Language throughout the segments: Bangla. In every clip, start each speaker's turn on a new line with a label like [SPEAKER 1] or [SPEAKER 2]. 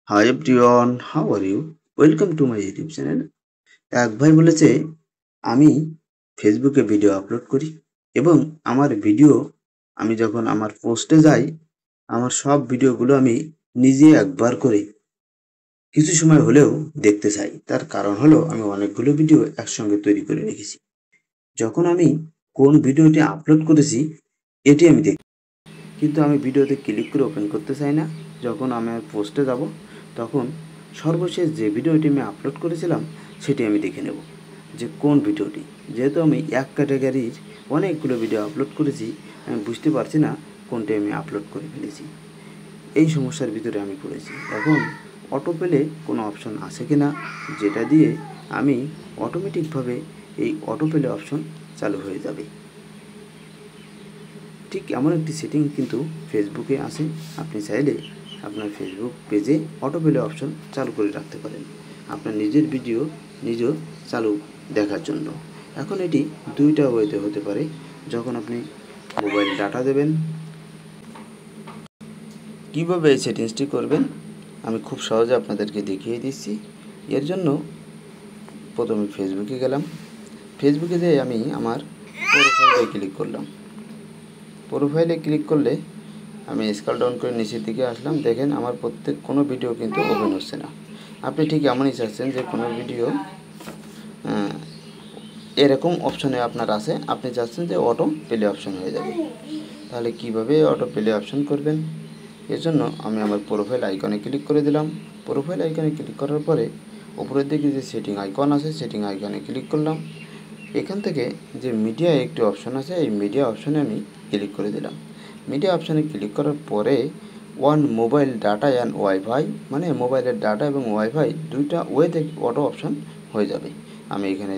[SPEAKER 1] Hi everyone, how are you? Welcome to my YouTube channel. এক ভাই বলেছে আমি ফেসবুকে ভিডিও আপলোড করি এবং আমার ভিডিও আমি যখন আমার পোস্টে যাই আমার সব ভিডিওগুলো আমি নিজে একবার করে কিছু সময় হলেও দেখতে চাই। তার কারণ হলো আমি অনেকগুলো ভিডিও একসঙ্গে তৈরি করে রেখেছি। যখন আমি কোন ভিডিওটি আপলোড করেছি এটি আমি দেখি, কিন্তু আমি ভিডিওতে ক্লিক করে ওপেন করতে চাই না। যখন আমি আমার পোস্টে যাব তখন সর্বশেষ যে ভিডিওটি আমি আপলোড করেছিলাম সেটি আমি দেখে নেব যে কোন ভিডিওটি। যেহেতু আমি এক ক্যাটাগরির অনেকগুলো ভিডিও আপলোড করেছি, আমি বুঝতে পারছি না কোনটি আমি আপলোড করে ফেলেছি। এই সমস্যার ভিতরে আমি পড়েছি। এখন অটো পেলে কোনো অপশন আছে কি না, যেটা দিয়ে আমি অটোমেটিকভাবে এই অটো পেলে অপশন চালু হয়ে যাবে। ঠিক এমন একটি সেটিং কিন্তু ফেসবুকে আছে। আপনি চাইলে আপনার ফেসবুক পেজে অটো প্লে অপশন চালু করে রাখতে পারেন আপনার নিজের ভিডিও নিজেও চালু দেখার জন্য। এখন এটি দুইটা ওয়েতে হতে পারে। যখন আপনি মোবাইল ডাটা দেবেন, কীভাবে এই সেটিংসটি করবেন আমি খুব সহজে আপনাদেরকে দেখিয়ে দিচ্ছি। এর জন্য প্রথমে ফেসবুকে গেলাম। ফেসবুকে যেয়ে আমি আমার প্রোফাইলে ক্লিক করলাম। প্রোফাইলে ক্লিক করলে আমি স্ক্রল ডাউন করে নিচের দিকে আসলাম। দেখেন আমার কোনো ভিডিও কিন্তু ওপেন হচ্ছে না। আপনি ঠিক এমনই চাচ্ছেন যে কোনো ভিডিও এরকম অপশনে আপনার আছে, আপনি চাচ্ছেন যে অটো প্লে অপশন হয়ে যাবে। তাহলে কিভাবে অটো প্লে অপশন করবেন? এর জন্য আমি আমার প্রোফাইল আইকনে ক্লিক করে দিলাম। প্রোফাইল আইকনে ক্লিক করার পরে উপরের দিকে যে সেটিং আইকন আছে সেটিং আইকনে ক্লিক করলাম। এখান থেকে যে মিডিয়া একটি অপশন আছে, এই মিডিয়া অপশনে আমি ক্লিক করে দিলাম। মিডিয়া অপশানে ক্লিক করার পরে one mobile data and wifi, মানে মোবাইলের ডাটা এবং ওয়াইফাই দুইটা ওয়েতে অটো অপশন হয়ে যাবে। আমি এখানে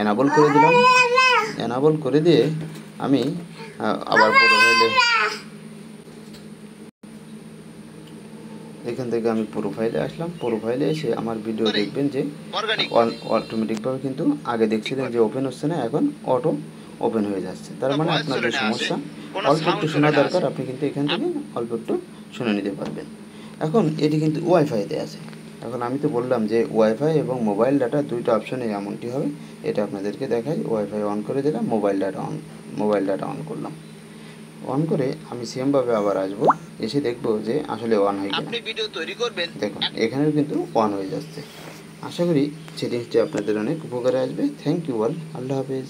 [SPEAKER 1] এনাবল করে দিলাম। এনাবল করে দিয়ে আমি আবার প্রোফাইলে এখান থেকে আমি প্রোফাইলে আসলাম। প্রোফাইলে এসে আমার ভিডিও দেখবেন যে অটোমেটিকভাবে কিন্তু আগে দেখছিলেন যে ওপেন হচ্ছে না, এখন অটো ওপেন হয়ে যাচ্ছে। তার মানে আপনার যে সমস্যা অল্প একটু শোনা দরকার, আপনি কিন্তু এখান থেকে অল্প একটু শুনে নিতে পারবেন। এখন এটি কিন্তু ওয়াইফাইতে আছে। এখন আমি তো বললাম যে ওয়াইফাই এবং মোবাইল ডাটা দুইটা অপশনে এমনটি হবে। এটা আপনাদেরকে দেখাই। ওয়াইফাই অন করে দিলাম, মোবাইল ডাটা অন করলাম। অন করে আমি সেমভাবে আবার আসবো, এসে দেখব যে আসলে অন হয়ে গেল। দেখুন এখানেও কিন্তু অন হয়ে যাচ্ছে। আশা করি সেটিংসটি আপনাদের অনেক উপকারে আসবে। Thank you all. আল্লাহ হাফেজ।